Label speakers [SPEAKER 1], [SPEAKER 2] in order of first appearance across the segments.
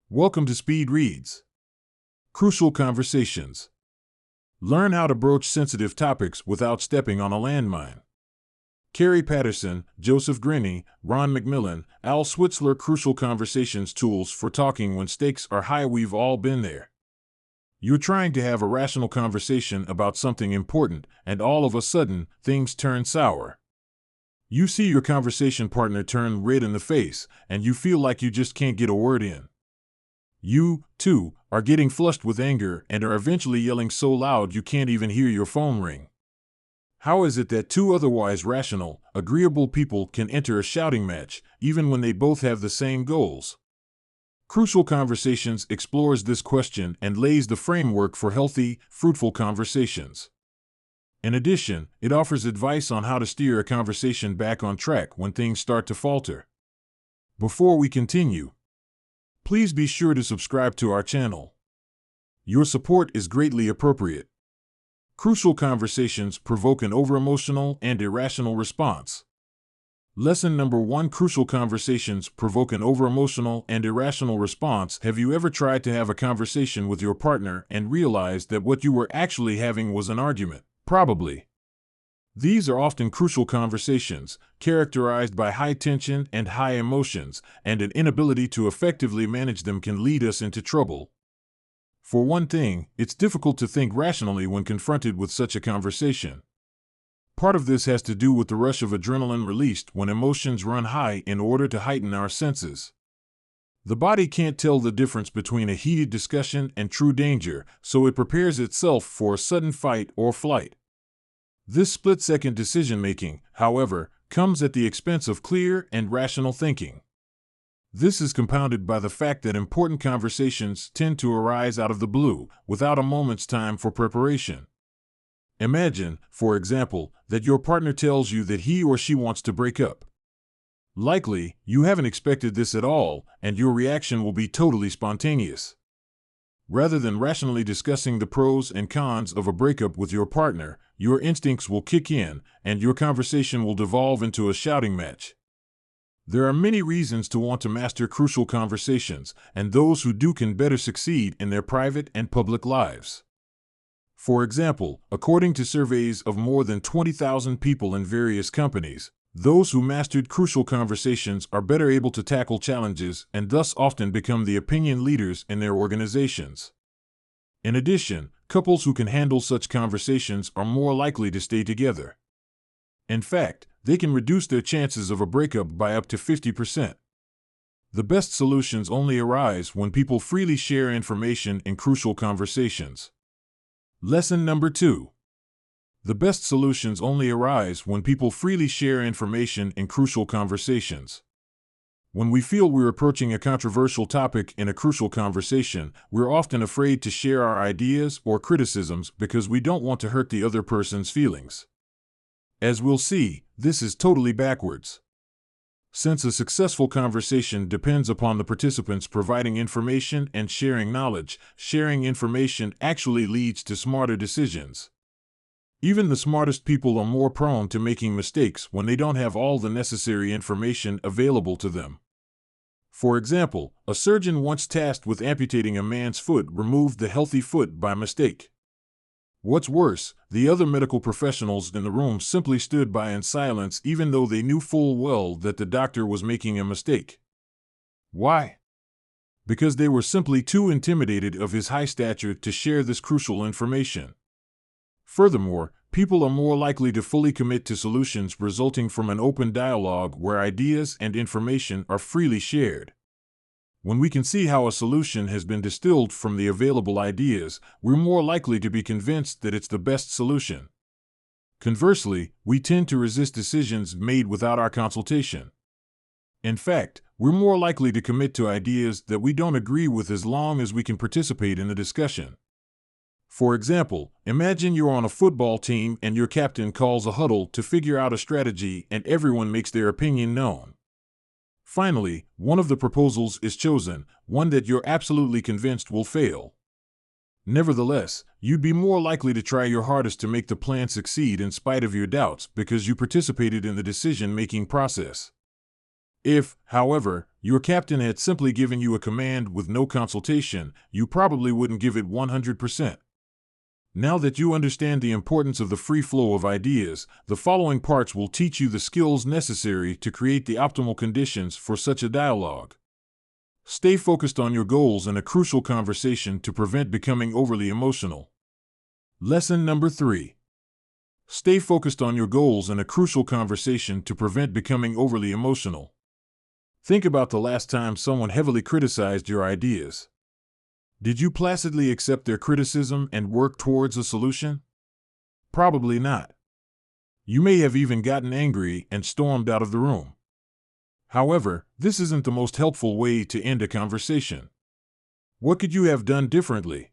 [SPEAKER 1] Welcome to Speed Reads. Crucial Conversations. Learn how to broach sensitive topics without stepping on a landmine. Kerry Patterson, Joseph Grenny, Ron McMillan, Al Switzler. Crucial Conversations Tools for Talking When Stakes Are High. We've all been there. You're trying to have a rational conversation about something important, and all of a sudden, things turn sour. You see your conversation partner turn red in the face, and you feel like you just can't get a word in. You, too, are getting flushed with anger and are eventually yelling so loud you can't even hear your phone ring. How is it that two otherwise rational, agreeable people can enter a shouting match, even when they both have the same goals? Crucial Conversations explores this question and lays the framework for healthy, fruitful conversations. In addition, it offers advice on how to steer a conversation back on track when things start to falter. Before we continue, please be sure to subscribe to our channel. Your support is greatly appropriate. Crucial Conversations provoke an over-emotional and irrational response. Lesson number 1: Crucial Conversations provoke an over-emotional and irrational response. Have you ever tried to have a conversation with your partner and realized that what you were actually having was an argument? Probably. These are often crucial conversations, characterized by high tension and high emotions, and an inability to effectively manage them can lead us into trouble. For one thing, it's difficult to think rationally when confronted with such a conversation. Part of this has to do with the rush of adrenaline released when emotions run high in order to heighten our senses. The body can't tell the difference between a heated discussion and true danger, so it prepares itself for a sudden fight or flight. This split-second decision-making, however, comes at the expense of clear and rational thinking. This is compounded by the fact that important conversations tend to arise out of the blue, without a moment's time for preparation. Imagine, for example, that your partner tells you that he or she wants to break up. Likely, you haven't expected this at all, and your reaction will be totally spontaneous. Rather than rationally discussing the pros and cons of a breakup with your partner, your instincts will kick in, and your conversation will devolve into a shouting match. There are many reasons to want to master crucial conversations, and those who do can better succeed in their private and public lives. For example, according to surveys of more than 20,000 people in various companies, those who mastered crucial conversations are better able to tackle challenges and thus often become the opinion leaders in their organizations. In addition, couples who can handle such conversations are more likely to stay together. In fact, they can reduce their chances of a breakup by up to 50%. The best solutions only arise when people freely share information in crucial conversations. Lesson number 2. The best solutions only arise when people freely share information in crucial conversations. When we feel we're approaching a controversial topic in a crucial conversation, we're often afraid to share our ideas or criticisms because we don't want to hurt the other person's feelings. As we'll see, this is totally backwards. Since a successful conversation depends upon the participants providing information and sharing knowledge, sharing information actually leads to smarter decisions. Even the smartest people are more prone to making mistakes when they don't have all the necessary information available to them. For example, a surgeon once tasked with amputating a man's foot removed the healthy foot by mistake. What's worse, the other medical professionals in the room simply stood by in silence even though they knew full well that the doctor was making a mistake. Why? Because they were simply too intimidated of his high stature to share this crucial information. Furthermore, people are more likely to fully commit to solutions resulting from an open dialogue where ideas and information are freely shared. When we can see how a solution has been distilled from the available ideas, we're more likely to be convinced that it's the best solution. Conversely, we tend to resist decisions made without our consultation. In fact, we're more likely to commit to ideas that we don't agree with as long as we can participate in the discussion. For example, imagine you're on a football team and your captain calls a huddle to figure out a strategy and everyone makes their opinion known. Finally, one of the proposals is chosen, one that you're absolutely convinced will fail. Nevertheless, you'd be more likely to try your hardest to make the plan succeed in spite of your doubts because you participated in the decision-making process. If, however, your captain had simply given you a command with no consultation, you probably wouldn't give it 100%. Now that you understand the importance of the free flow of ideas, the following parts will teach you the skills necessary to create the optimal conditions for such a dialogue. Stay focused on your goals in a crucial conversation to prevent becoming overly emotional. Lesson number 3. Stay focused on your goals in a crucial conversation to prevent becoming overly emotional. Think about the last time someone heavily criticized your ideas. Did you placidly accept their criticism and work towards a solution? Probably not. You may have even gotten angry and stormed out of the room. However, this isn't the most helpful way to end a conversation. What could you have done differently?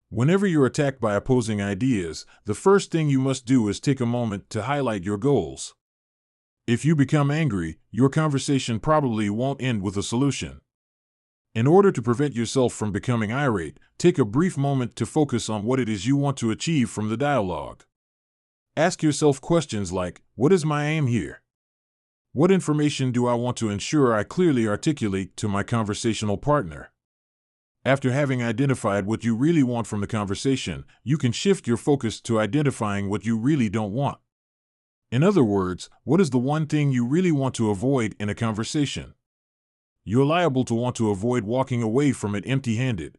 [SPEAKER 1] Whenever you're attacked by opposing ideas, the first thing you must do is take a moment to highlight your goals. If you become angry, your conversation probably won't end with a solution. In order to prevent yourself from becoming irate, take a brief moment to focus on what it is you want to achieve from the dialogue. Ask yourself questions like, what is my aim here? What information do I want to ensure I clearly articulate to my conversational partner? After having identified what you really want from the conversation, you can shift your focus to identifying what you really don't want. In other words, what is the one thing you really want to avoid in a conversation? You're liable to want to avoid walking away from it empty-handed.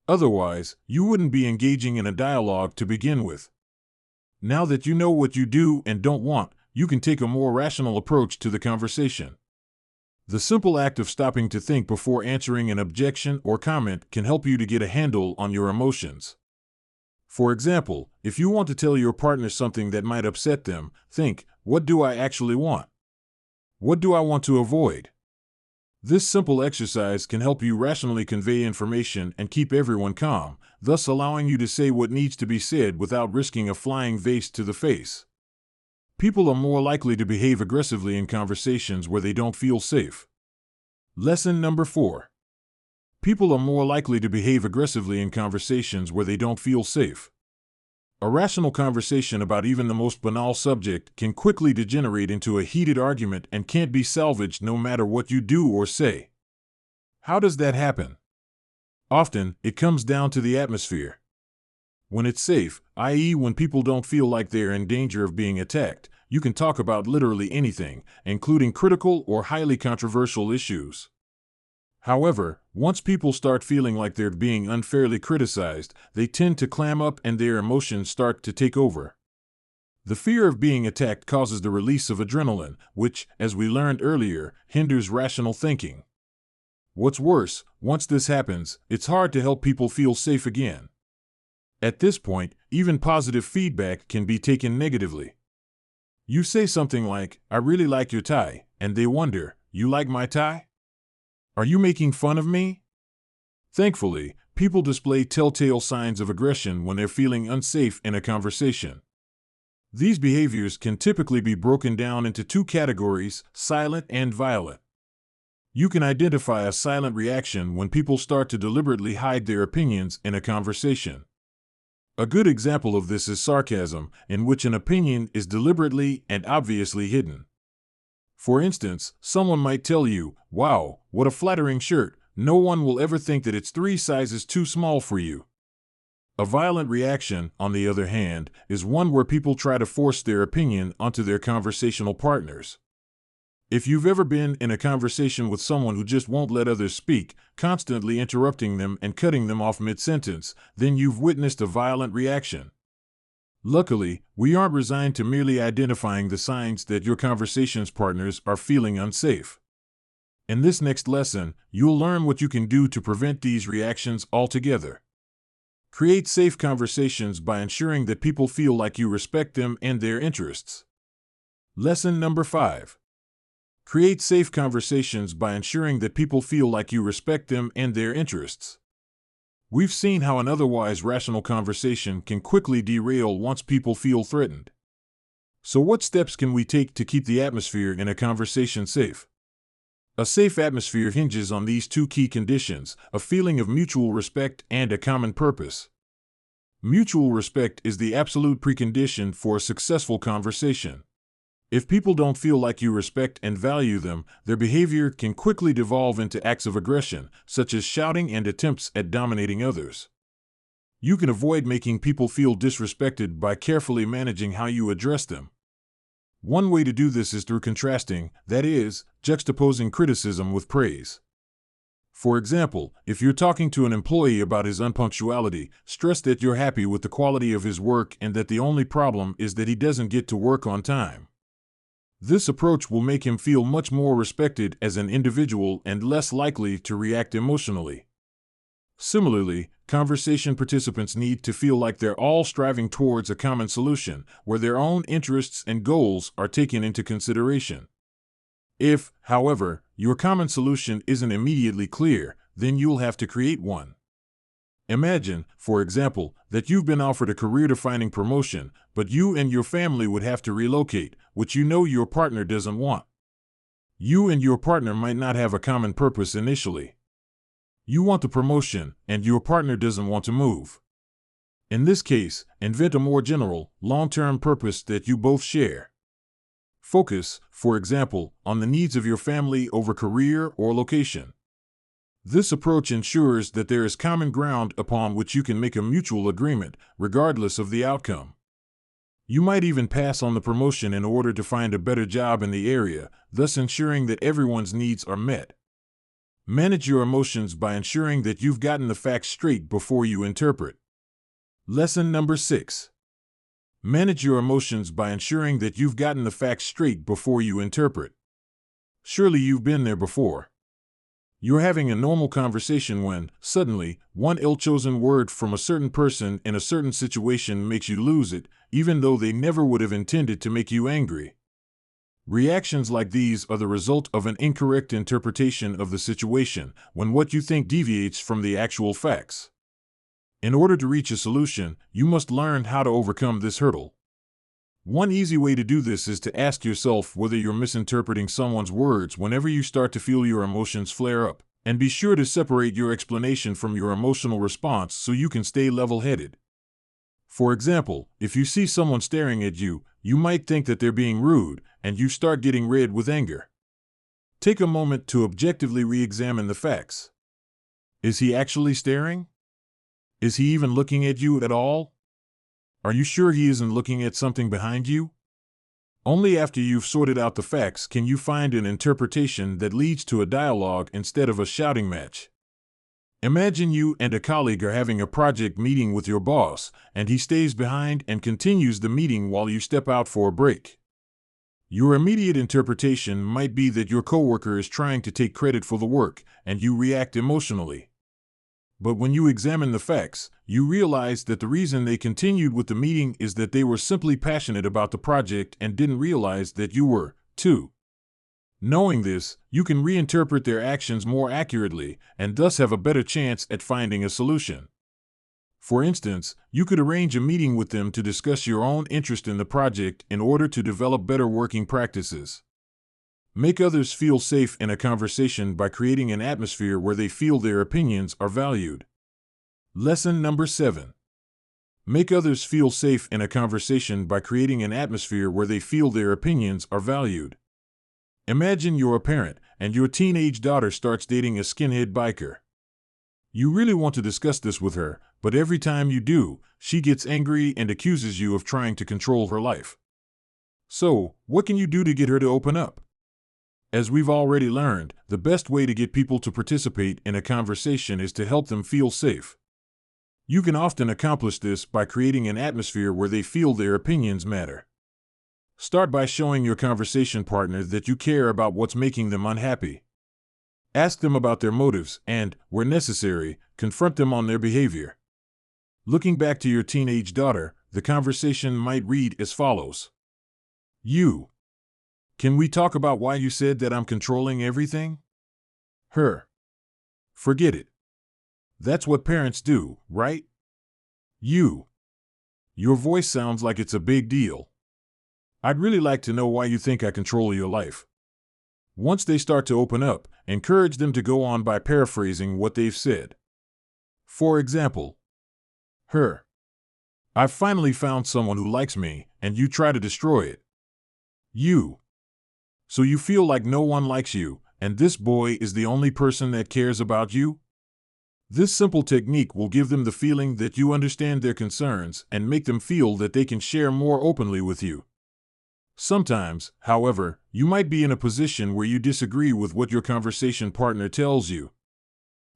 [SPEAKER 1] Otherwise, you wouldn't be engaging in a dialogue to begin with. Now that you know what you do and don't want, you can take a more rational approach to the conversation. The simple act of stopping to think before answering an objection or comment can help you to get a handle on your emotions. For example, if you want to tell your partner something that might upset them, think, what do I actually want? What do I want to avoid? This simple exercise can help you rationally convey information and keep everyone calm, thus allowing you to say what needs to be said without risking a flying vase to the face. People are more likely to behave aggressively in conversations where they don't feel safe. Lesson number 4. People are more likely to behave aggressively in conversations where they don't feel safe. A rational conversation about even the most banal subject can quickly degenerate into a heated argument and can't be salvaged no matter what you do or say. How does that happen? Often, it comes down to the atmosphere. When it's safe, i.e., when people don't feel like they're in danger of being attacked, you can talk about literally anything, including critical or highly controversial issues. However, once people start feeling like they're being unfairly criticized, they tend to clam up and their emotions start to take over. The fear of being attacked causes the release of adrenaline, which, as we learned earlier, hinders rational thinking. What's worse, once this happens, it's hard to help people feel safe again. At this point, even positive feedback can be taken negatively. You say something like, I really like your tie, and they wonder, you like my tie? Are you making fun of me? Thankfully, people display telltale signs of aggression when they're feeling unsafe in a conversation. These behaviors can typically be broken down into 2 categories, silent and violent. You can identify a silent reaction when people start to deliberately hide their opinions in a conversation. A good example of this is sarcasm, in which an opinion is deliberately and obviously hidden. For instance, someone might tell you, wow, what a flattering shirt, no one will ever think that it's 3 sizes too small for you. A violent reaction, on the other hand, is one where people try to force their opinion onto their conversational partners. If you've ever been in a conversation with someone who just won't let others speak, constantly interrupting them and cutting them off mid-sentence, then you've witnessed a violent reaction. Luckily, we aren't resigned to merely identifying the signs that your conversations partners are feeling unsafe. In this next lesson, you'll learn what you can do to prevent these reactions altogether. Create safe conversations by ensuring that people feel like you respect them and their interests. Lesson number 5. Create safe conversations by ensuring that people feel like you respect them and their interests. We've seen how an otherwise rational conversation can quickly derail once people feel threatened. So what steps can we take to keep the atmosphere in a conversation safe? A safe atmosphere hinges on these two key conditions: a feeling of mutual respect and a common purpose. Mutual respect is the absolute precondition for a successful conversation. If people don't feel like you respect and value them, their behavior can quickly devolve into acts of aggression, such as shouting and attempts at dominating others. You can avoid making people feel disrespected by carefully managing how you address them. One way to do this is through contrasting, that is, juxtaposing criticism with praise. For example, if you're talking to an employee about his unpunctuality, stress that you're happy with the quality of his work and that the only problem is that he doesn't get to work on time. This approach will make him feel much more respected as an individual and less likely to react emotionally. Similarly, conversation participants need to feel like they're all striving towards a common solution, where their own interests and goals are taken into consideration. If, however, your common solution isn't immediately clear, then you'll have to create one. Imagine, for example, that you've been offered a career-defining promotion, but you and your family would have to relocate, which you know your partner doesn't want. You and your partner might not have a common purpose initially. You want the promotion, and your partner doesn't want to move. In this case, invent a more general, long-term purpose that you both share. Focus, for example, on the needs of your family over career or location. This approach ensures that there is common ground upon which you can make a mutual agreement, regardless of the outcome. You might even pass on the promotion in order to find a better job in the area, thus ensuring that everyone's needs are met. Manage your emotions by ensuring that you've gotten the facts straight before you interpret. Lesson number 6. Manage your emotions by ensuring that you've gotten the facts straight before you interpret. Surely you've been there before. You're having a normal conversation when, suddenly, one ill-chosen word from a certain person in a certain situation makes you lose it, even though they never would have intended to make you angry. Reactions like these are the result of an incorrect interpretation of the situation, when what you think deviates from the actual facts. In order to reach a solution, you must learn how to overcome this hurdle. One easy way to do this is to ask yourself whether you're misinterpreting someone's words whenever you start to feel your emotions flare up, and be sure to separate your explanation from your emotional response so you can stay level-headed. For example, if you see someone staring at you, you might think that they're being rude, and you start getting red with anger. Take a moment to objectively re-examine the facts. Is he actually staring? Is he even looking at you at all? Are you sure he isn't looking at something behind you? Only after you've sorted out the facts can you find an interpretation that leads to a dialogue instead of a shouting match. Imagine you and a colleague are having a project meeting with your boss, and he stays behind and continues the meeting while you step out for a break. Your immediate interpretation might be that your coworker is trying to take credit for the work, and you react emotionally. But when you examine the facts, you realize that the reason they continued with the meeting is that they were simply passionate about the project and didn't realize that you were, too. Knowing this, you can reinterpret their actions more accurately and thus have a better chance at finding a solution. For instance, you could arrange a meeting with them to discuss your own interest in the project in order to develop better working practices. Make others feel safe in a conversation by creating an atmosphere where they feel their opinions are valued. Lesson number 7. Make others feel safe in a conversation by creating an atmosphere where they feel their opinions are valued. Imagine you're a parent, and your teenage daughter starts dating a skinhead biker. You really want to discuss this with her, but every time you do, she gets angry and accuses you of trying to control her life. So, what can you do to get her to open up? As we've already learned, the best way to get people to participate in a conversation is to help them feel safe. You can often accomplish this by creating an atmosphere where they feel their opinions matter. Start by showing your conversation partner that you care about what's making them unhappy. Ask them about their motives and, where necessary, confront them on their behavior. Looking back to your teenage daughter, the conversation might read as follows. You. Can we talk about why you said that I'm controlling everything? Her. Forget it. That's what parents do, right? You. Your voice sounds like it's a big deal. I'd really like to know why you think I control your life. Once they start to open up, encourage them to go on by paraphrasing what they've said. For example, her. I've finally found someone who likes me, and you try to destroy it. You. So you feel like no one likes you, and this boy is the only person that cares about you? This simple technique will give them the feeling that you understand their concerns and make them feel that they can share more openly with you. Sometimes, however, you might be in a position where you disagree with what your conversation partner tells you.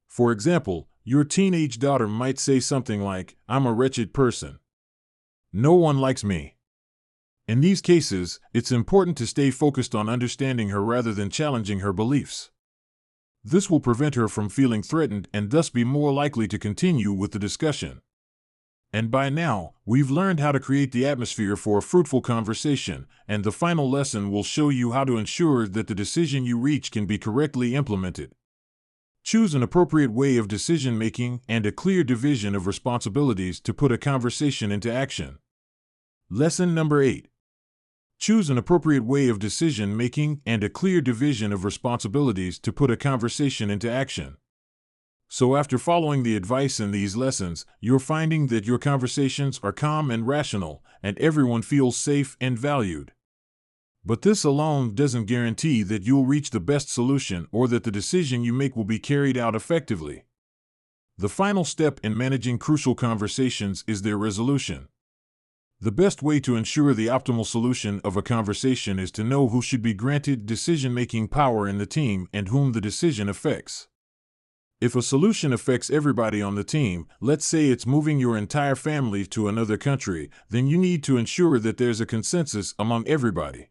[SPEAKER 1] For example, your teenage daughter might say something like, "I'm a wretched person. No one likes me." In these cases, it's important to stay focused on understanding her rather than challenging her beliefs. This will prevent her from feeling threatened and thus be more likely to continue with the discussion. And by now, we've learned how to create the atmosphere for a fruitful conversation, and the final lesson will show you how to ensure that the decision you reach can be correctly implemented. Choose an appropriate way of decision-making and a clear division of responsibilities to put a conversation into action. Lesson number 8. Choose an appropriate way of decision-making and a clear division of responsibilities to put a conversation into action. So after following the advice in these lessons, you're finding that your conversations are calm and rational, and everyone feels safe and valued. But this alone doesn't guarantee that you'll reach the best solution or that the decision you make will be carried out effectively. The final step in managing crucial conversations is their resolution. The best way to ensure the optimal solution of a conversation is to know who should be granted decision-making power in the team and whom the decision affects. If a solution affects everybody on the team, let's say it's moving your entire family to another country, then you need to ensure that there's a consensus among everybody.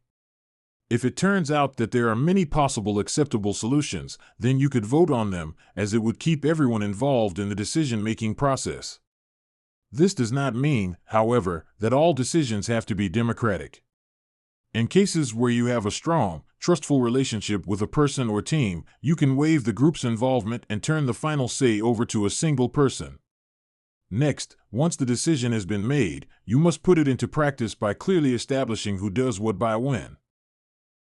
[SPEAKER 1] If it turns out that there are many possible acceptable solutions, then you could vote on them, as it would keep everyone involved in the decision-making process. This does not mean, however, that all decisions have to be democratic. In cases where you have a strong, trustful relationship with a person or team, you can waive the group's involvement and turn the final say over to a single person. Next, once the decision has been made, you must put it into practice by clearly establishing who does what by when.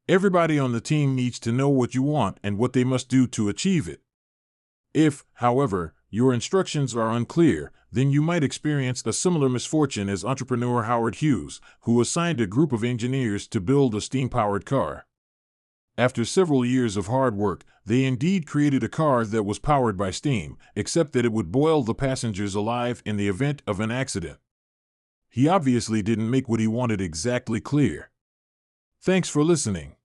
[SPEAKER 1] Everybody on the team needs to know what you want and what they must do to achieve it. If, however, your instructions are unclear, then you might experience a similar misfortune as entrepreneur Howard Hughes, who assigned a group of engineers to build a steam-powered car. After several years of hard work, they indeed created a car that was powered by steam, except that it would boil the passengers alive in the event of an accident. He obviously didn't make what he wanted exactly clear. Thanks for listening.